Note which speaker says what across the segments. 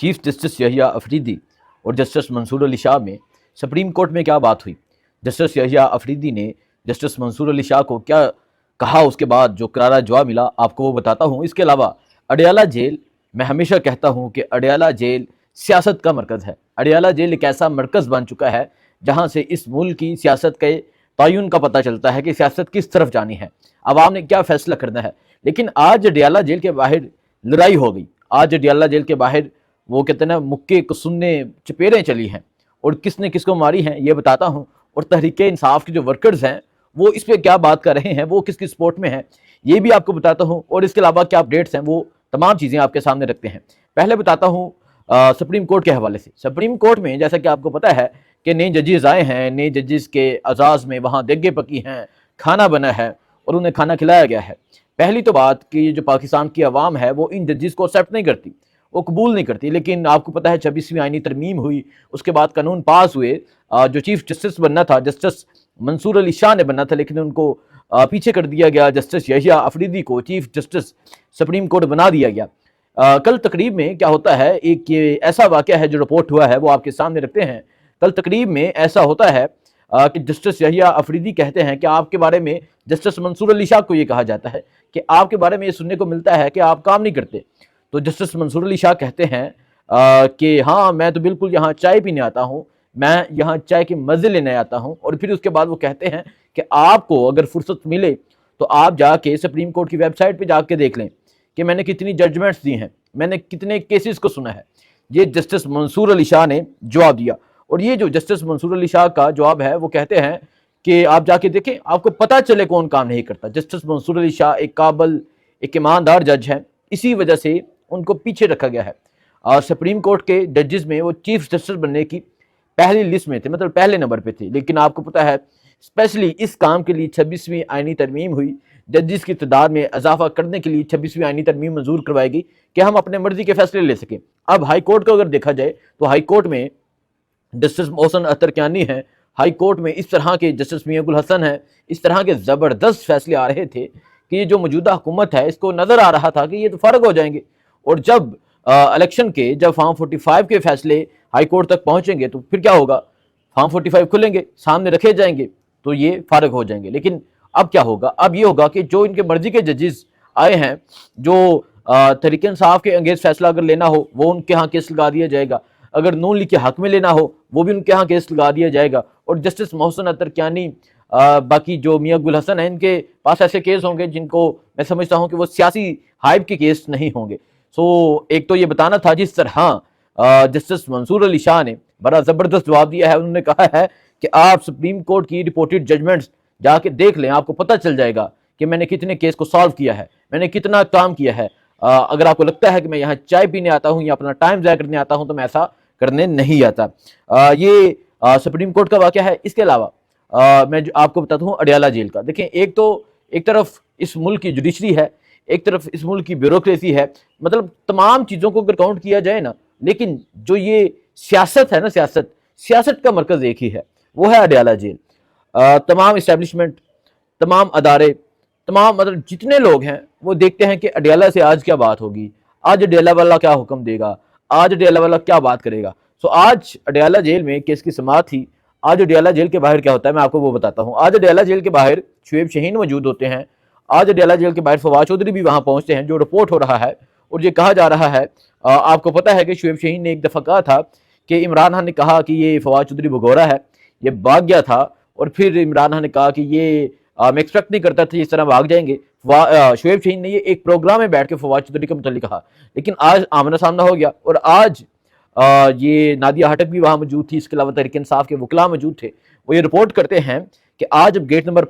Speaker 1: Chief justice Yahya Afridi और justice Mansoor Ali Shah में supreme court में क्या बात हुई। जस्टिस यहिया अफरीदी ने जस्टिस मंसूर अली शाह को क्या कहा, उसके बाद जो करारा जवाब मिला आपको वो बताता हूँ। इसके अलावा अडयाला जेल, मैं हमेशा कहता हूँ कि अडयाला जेल सियासत का मरकज़ है। अडयाला जेल एक ऐसा मरकज़ बन चुका है जहाँ से इस मुल्क की सियासत के तयन का पता चलता है कि सियासत किस तरफ जानी है, आवाम ने क्या फैसला करना है। लेकिन आज अडयाला जेल के बाहर लड़ाई हो गई। आज अडयाला जेल के बाहर वो कहते हैं ना, मुक्के सुनने चपेरें चली हैं, और किसने किसको मारी हैं ये बताता हूँ। और तहरीक इंसाफ के जो वर्कर्स हैं वो इस पर क्या बात कर रहे हैं, वो किसकी सपोर्ट में हैं, ये भी आपको बताता हूँ। और इसके अलावा क्या अपडेट्स हैं वो तमाम चीज़ें आपके सामने रखते हैं। पहले बताता हूँ सुप्रीम कोर्ट के हवाले से। सुप्रीम कोर्ट में जैसा कि आपको पता है कि नए जजेस आए हैं, नए जजेस के अजाज में वहाँ देगे पकी हैं, खाना बना है और उन्हें खाना खिलाया गया है। पहली तो बात कि जो पाकिस्तान की आवाम है वो इन जजेस को एक्सेप्ट नहीं करती, वो कबूल नहीं करती। लेकिन आपको पता है 26वीं आईनी तरमीम हुई, उसके बाद कानून पास हुए। जो चीफ जस्टिस बनना था जस्टिस मंसूर अली शाह ने बनना था, लेकिन उनको पीछे कर दिया गया। जस्टिस यहिया अफरीदी को चीफ जस्टिस सुप्रीम कोर्ट बना दिया गया। कल तकरीब में क्या होता है, एक ये ऐसा वाक़या है जो रिपोर्ट हुआ है वो आपके सामने रखते हैं। कल तकरीब में ऐसा होता है कि जस्टिस यहिया अफरीदी कहते हैं कि आपके बारे में, जस्टिस मंसूर अली शाह को ये कहा जाता है कि आपके बारे में ये सुनने को मिलता है कि आप काम नहीं करते। तो जस्टिस मंसूर अली शाह कहते हैं कि हाँ, मैं तो बिल्कुल यहाँ चाय पीने आता हूँ, मैं यहाँ चाय के मज़े लेने आता हूँ। और फिर उसके बाद वो कहते हैं कि आपको अगर फुर्सत मिले तो आप जाके सुप्रीम कोर्ट की वेबसाइट पे जाके देख लें कि मैंने कितनी जजमेंट्स दी हैं, मैंने कितने केसेस को सुना है। ये जस्टिस मंसूर अली शाह ने जवाब दिया। और ये जो जस्टिस मंसूर अली शाह का जवाब है वो कहते हैं कि आप जाके देखें, आपको पता चले कौन काम नहीं करता। जस्टिस मंसूर अली शाह एक काबिल, एक ईमानदार जज है, इसी वजह से उनको पीछे रखा गया है। और सुप्रीम कोर्ट के जजेस में वो चीफ जस्टिस बनने की पहली लिस्ट में थे, मतलब पहले नंबर पे थे। लेकिन आपको पता है स्पेशली इस काम के लिए 26वीं आईनी तरमीम हुई, जजेस की तादाद में इजाफा करने के लिए 26वीं आईनी तरमीम मंजूर करवाएगी कि हम अपने मर्जी के फैसले ले सकें। अब हाई कोर्ट को अगर देखा जाए तो हाई कोर्ट में जस्टिस मोहसिन अख्तर कियानी हैं, हाई कोर्ट में इस तरह के जस्टिस मियां गुल हसन हैं, इस तरह के ज़बरदस्त फैसले आ रहे थे कि ये जो मौजूदा हुकूमत है इसको नज़र आ रहा था कि ये तो फ़र्क हो जाएंगे। और जब इलेक्शन के, जब फॉर्म 45 के फैसले हाई कोर्ट तक पहुंचेंगे तो फिर क्या होगा, फॉर्म 45 खुलेंगे, सामने रखे जाएंगे तो ये फ़र्क हो जाएंगे। लेकिन अब क्या होगा, अब ये होगा कि जो इनके मर्जी के जजेस आए हैं, जो तहरीक इंसाफ के अंगेज फैसला अगर लेना हो वो उनके यहाँ केस लगा दिया जाएगा, अगर नून लीग के हक में लेना हो वो भी उनके यहाँ केस लगा दिया जाएगा। और जस्टिस मोहसिन अख्तर कियानी, बाकी जो मियां गुल हसन है, इनके पास ऐसे केस होंगे जिनको मैं समझता हूँ कि वो सियासी हाइप के केस नहीं होंगे। सो एक तो ये बताना था। जिस तरह जस्टिस मंसूर अली शाह ने बड़ा ज़बरदस्त जवाब दिया है, उन्होंने कहा है कि आप सुप्रीम कोर्ट की रिपोर्टेड जजमेंट्स जाके देख लें, आपको पता चल जाएगा कि मैंने कितने केस को सॉल्व किया है, मैंने कितना काम किया है। अगर आपको लगता है कि मैं यहाँ चाय पीने आता हूँ या अपना टाइम ज़ाया करने आता हूँ तो मैं ऐसा करने नहीं आता। ये सुप्रीम कोर्ट का वाक़या है। इसके अलावा मैं आपको बताता हूँ अडयाला जेल का। देखें, एक तरफ इस मुल्क की जुडिशरी है, एक तरफ इस मुल्क की ब्यूरोक्रेसी है, मतलब तमाम चीज़ों को अगर काउंट किया जाए ना, लेकिन जो ये सियासत है ना, सियासत का मरकज़ एक ही है, वो है अडयाला जेल। तमाम इस्टेब्लिशमेंट, तमाम अदारे, तमाम मतलब जितने लोग हैं वो देखते हैं कि अडयाला से आज क्या बात होगी, आज अडयाला वाला क्या हुक्म देगा, आज अडयाला वाला क्या बात करेगा। सो आज अडयाला जेल में केस की समाअत थी। आज अडयाला जेल के बाहर क्या होता है मैं आपको वो बताता हूँ। आज अडयाला जेल के बाहर शुएब शाहीन मौजूद होते हैं। आज अडयाला जेल के बाहर फवाद चौधरी भी वहाँ पहुँचते हैं। जो रिपोर्ट हो रहा है और ये कहा जा रहा है, आपको पता है कि शुएब शाहीन ने एक दफ़ा कहा था कि इमरान खान ने कहा कि ये फवाद चौधरी भगोरा है, ये भाग गया था। और फिर इमरान खान ने कहा कि ये मैं एक्सपेक्ट नहीं करता था इस तरह भाग जाएंगे। शुएब शाहीन ने ये एक प्रोग्राम में बैठ के फवाद चौधरी के मुतालिक कहा, लेकिन आज आमना सामना हो गया। और आज ये नादिया हटक भी वहाँ मौजूद थी, इसके अलावा तहरीक इंसाफ के वकला मौजूद थे। वो ये रिपोर्ट करते हैं कि आज जब गेट नंबर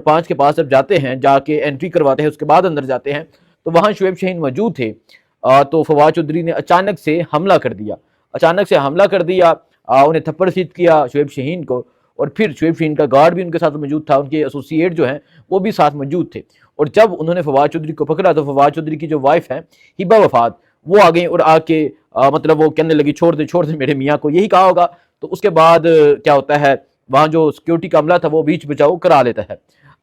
Speaker 1: 5 के पास जब जाते हैं, जाके एंट्री करवाते हैं, उसके बाद अंदर जाते हैं तो वहाँ शुएब शाहीन मौजूद थे। तो फवाद चौधरी ने अचानक से हमला कर दिया, उन्हें थप्पड़ सीध किया शुएब शाहीन को। और फिर शुएब शाहीन का गार्ड भी उनके साथ मौजूद था, उनके एसोसिएट जो हैं वो भी साथ मौजूद थे। और जब उन्होंने फवाद चौधरी को पकड़ा तो फवाद चौधरी की जो वाइफ है हिबा वफात, वो आ गई और आके मतलब वो कहने लगी छोड़ दे मेरे मियाँ को, यही कहा होगा। तो उसके बाद क्या होता है, वहाँ जो सिक्योरिटी का अमला था वो बीच बचाव करा लेता है।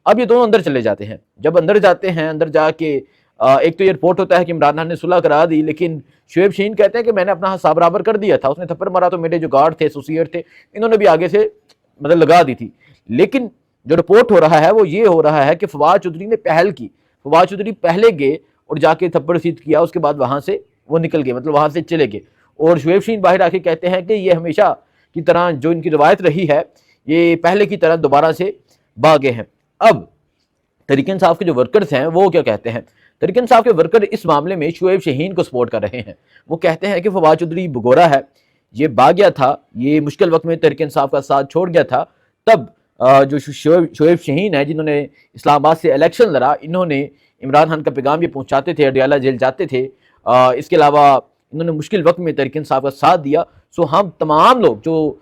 Speaker 1: अब ये दोनों अंदर चले जाते हैं। जब अंदर जाते हैं, अंदर जाके ایک تو یہ رپورٹ ہوتا ہے کہ عمران خان نے صلح کرا دی، لیکن شعیب شہین کہتے ہیں کہ میں نے اپنا حساب برابر کر دیا تھا، اس نے تھپڑ مارا تو میرے جو گارڈ تھے، ایسوسیٹ تھے، انہوں نے بھی آگے سے مطلب لگا دی تھی۔ لیکن جو رپورٹ ہو رہا ہے وہ یہ ہو رہا ہے کہ فواد چودھری نے پہل کی، فواد چودھری پہلے گئے اور جا کے تھپڑ رسید کیا، اس کے بعد وہاں سے وہ نکل گئے، مطلب وہاں سے چلے گئے۔ اور شعیب شہین باہر آ کے کہتے ہیں کہ یہ ہمیشہ کی طرح جو ان کی روایت رہی ہے، یہ پہلے کی طرح دوبارہ سے بھاگے ہیں۔ اب تحریک انصاف کے جو ورکرز ہیں وہ کیا کہتے ہیں؟ تحریک انصاف کے ورکر اس معاملے میں شعیب شہین کو سپورٹ کر رہے ہیں۔ وہ کہتے ہیں کہ فواد چودھری بگورا ہے، یہ بھاگ گیا تھا، یہ مشکل وقت میں تحریک انصاف کا ساتھ چھوڑ گیا تھا، تب جو شعیب شہین ہے جنہوں نے اسلام آباد سے الیکشن لڑا، انہوں نے عمران خان کا پیغام یہ پہنچاتے تھے، اڈیالہ جیل جاتے تھے، اس کے علاوہ انہوں نے مشکل وقت میں تحریک انصاف کا ساتھ دیا۔ سو ہم تمام لوگ جو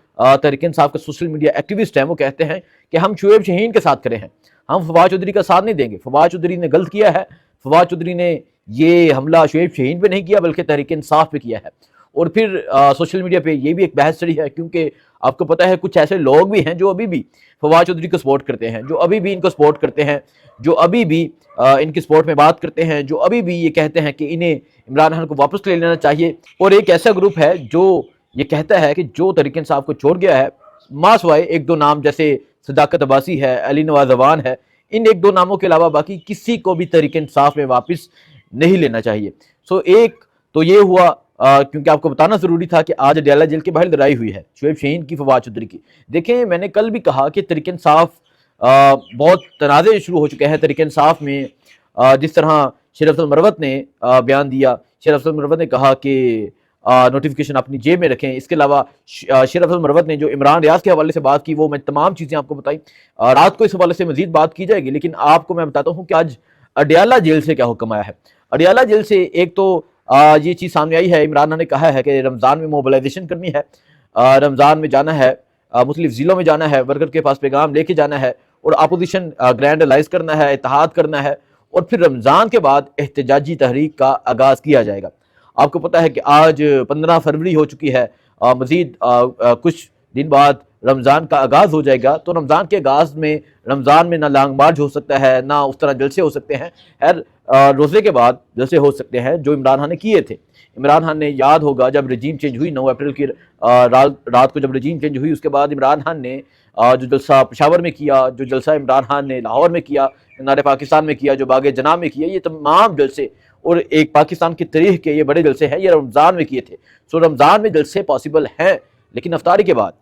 Speaker 1: تحریک انصاف کے سوشل میڈیا ایکٹیوسٹ ہیں وہ کہتے ہیں کہ ہم شعیب شہین کے ساتھ کھڑے ہیں، ہم فواد چودھری کا ساتھ نہیں دیں گے۔ فواد چودھری نے غلط کیا ہے، فواد چودھری نے یہ حملہ شعیب شہین پہ نہیں کیا بلکہ تحریک انصاف پہ کیا ہے۔ اور پھر سوشل میڈیا پہ یہ بھی ایک بحث چڑھی ہے، کیونکہ آپ کو پتہ ہے کچھ ایسے لوگ بھی ہیں جو ابھی بھی فواد چودھری کو سپورٹ کرتے ہیں، جو ابھی بھی ان کو سپورٹ کرتے ہیں، جو ابھی بھی ان کی سپورٹ میں بات کرتے ہیں، جو ابھی بھی یہ کہتے ہیں کہ انہیں عمران خان کو واپس لے لینا چاہیے۔ اور ایک ایسا گروپ ہے جو یہ کہتا ہے کہ جو تحریک انصاف کو چھوڑ گیا ہے، ماں سوائے ایک دو نام جیسے صداقت عباسی ہے، علی نواز اعوان ہے، ان ایک دو ناموں کے علاوہ باقی کسی کو بھی تحریک انصاف میں واپس نہیں لینا چاہیے۔ سو ایک تو یہ ہوا، کیونکہ آپ کو بتانا ضروری تھا کہ آج اڈیالہ جیل کے باہر لڑائی ہوئی ہے شعیب شہین کی، فواد چودھری کی۔ دیکھیں میں نے کل بھی کہا کہ تحریک انصاف بہت تنازع شروع ہو چکے ہیں تحریک انصاف میں۔ جس طرح شیر افضل مروت نے بیان دیا، شیر افضل مروت نے کہا کہ نوٹیفیکیشن اپنی جیب میں رکھیں۔ اس کے علاوہ شیر افضل مروت نے جو عمران ریاض کے حوالے سے بات کی، وہ میں تمام چیزیں آپ کو بتائی، رات کو اس حوالے سے مزید بات کی جائے گی، لیکن آپ کو میں بتاتا ہوں کہ آج اڈیالہ جیل سے کیا حکم آیا ہے۔ اڈیالہ جیل سے ایک تو یہ چیز سامنے آئی ہے، عمران خان نے کہا ہے کہ رمضان میں موبلائزیشن کرنی ہے، رمضان میں جانا ہے، مختلف ضلعوں میں جانا ہے، ورکر کے پاس پیغام لے کے جانا ہے اور اپوزیشن گرینڈ الائز کرنا ہے، اتحاد کرنا ہے، اور پھر رمضان کے بعد احتجاجی تحریک کا آغاز کیا جائے گا۔ آپ کو پتہ ہے کہ آج 15 فروری ہو چکی ہے، مزید کچھ دن بعد رمضان کا آغاز ہو جائے گا۔ تو رمضان کے آغاز میں، رمضان میں نہ لانگ مارچ ہو سکتا ہے، نہ اس طرح جلسے ہو سکتے ہیں، روزے کے بعد جلسے ہو سکتے ہیں جو عمران خان نے کیے تھے۔ عمران خان نے یاد ہوگا جب رجیم چینج ہوئی 9 اپریل کی رات کو، جب رجیم چینج ہوئی اس کے بعد عمران خان نے جو جلسہ پشاور میں کیا، جو جلسہ عمران خان نے لاہور میں کیا، مینار پاکستان میں کیا، جو باغ جناب میں کیا، یہ تمام جلسے اور ایک پاکستان کی تاریخ کے یہ بڑے جلسے ہیں، یہ رمضان میں کیے تھے۔ سو رمضان میں جلسے پاسبل ہیں لیکن افطاری کے بعد،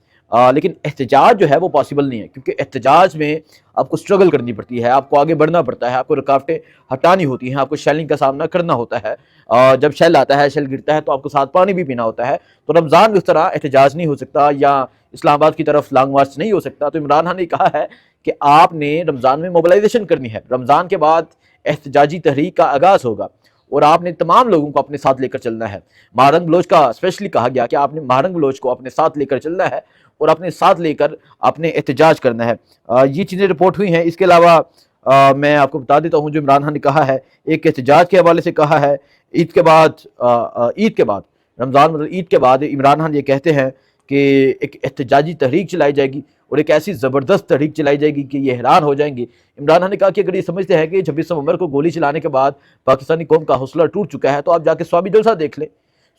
Speaker 1: لیکن احتجاج جو ہے وہ پاسبل نہیں ہے، کیونکہ احتجاج میں آپ کو سٹرگل کرنی پڑتی ہے، آپ کو آگے بڑھنا پڑتا ہے، آپ کو رکاوٹیں ہٹانی ہوتی ہیں، آپ کو شیلنگ کا سامنا کرنا ہوتا ہے، جب شیل آتا ہے، شیل گرتا ہے تو آپ کو ساتھ پانی بھی پینا ہوتا ہے۔ تو رمضان میں اس طرح احتجاج نہیں ہو سکتا یا اسلام آباد کی طرف لانگ مارچ نہیں ہو سکتا۔ تو عمران خان نے کہا ہے کہ آپ نے رمضان میں موبلائزیشن کرنی ہے، رمضان کے بعد احتجاجی تحریک کا آغاز ہوگا اور آپ نے تمام لوگوں کو اپنے ساتھ لے کر چلنا ہے۔ مہارنگ بلوچ کا اسپیشلی کہا گیا کہ آپ نے مہارنگ بلوچ کو اپنے ساتھ لے کر چلنا ہے اور اپنے ساتھ لے کر اپنے احتجاج کرنا ہے۔ یہ چیزیں رپورٹ ہوئی ہیں۔ اس کے علاوہ میں آپ کو بتا دیتا ہوں جو عمران خان نے کہا ہے، ایک احتجاج کے حوالے سے کہا ہے، عید کے بعد رمضان مطلب عید کے بعد عمران خان یہ کہتے ہیں کہ ایک احتجاجی تحریک چلائی جائے گی اور ایک ایسی زبردست تحریک چلائی جائے گی کہ یہ حیران ہو جائیں گے۔ عمران خان نے کہا کہ اگر یہ سمجھتے ہیں کہ 26 نومبر کو گولی چلانے کے بعد پاکستانی قوم کا حوصلہ ٹوٹ چکا ہے تو آپ جا کے سوابی جلسہ دیکھ لیں۔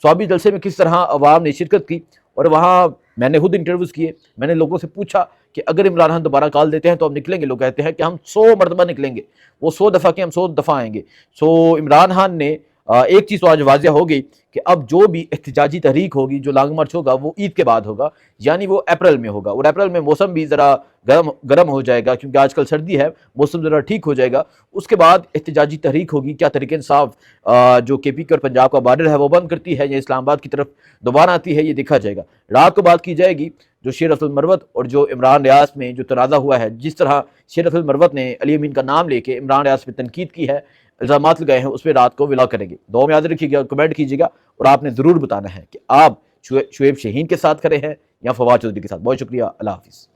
Speaker 1: سوابی جلسے میں کس طرح عوام نے شرکت کی، اور وہاں میں نے خود انٹرویوز کیے، میں نے لوگوں سے پوچھا کہ اگر عمران خان دوبارہ کال دیتے ہیں تو ہم نکلیں گے؟ لوگ کہتے ہیں کہ ہم 100 مرتبہ نکلیں گے، وہ 100 دفعہ کہ ہم 100 دفعہ آئیں گے۔ سو عمران خان نے ایک چیز تو آج واضح ہو گئی کہ اب جو بھی احتجاجی تحریک ہوگی، جو لانگ مارچ ہوگا، وہ عید کے بعد ہوگا، یعنی وہ اپریل میں ہوگا، اور اپریل میں موسم بھی ذرا گرم ہو جائے گا کیونکہ آج کل سردی ہے، موسم ذرا ٹھیک ہو جائے گا۔ اس کے بعد احتجاجی تحریک ہوگی۔ کیا تحریک انصاف جو کے پی کے اور پنجاب کا بارڈر ہے وہ بند کرتی ہے یا اسلام آباد کی طرف دوبارہ آتی ہے، یہ دیکھا جائے گا۔ رات کو بات کی جائے گی جو شیر افضل مروت اور جو عمران ریاض میں جو تنازع ہوا ہے، جس طرح شیر افضل مروت نے علی امین کا نام لے کے عمران ریاض پہ تنقید کی ہے، الزامات لگائے ہیں، اس پہ رات کو ولا کریں گے۔ دعا میں یاد رکھیے گا، کمنٹ کیجیے گا، اور آپ نے ضرور بتانا ہے کہ آپ شعیب شہین کے ساتھ کھڑے ہیں یا فواد چودھری کے ساتھ۔ بہت شکریہ، اللہ حافظ۔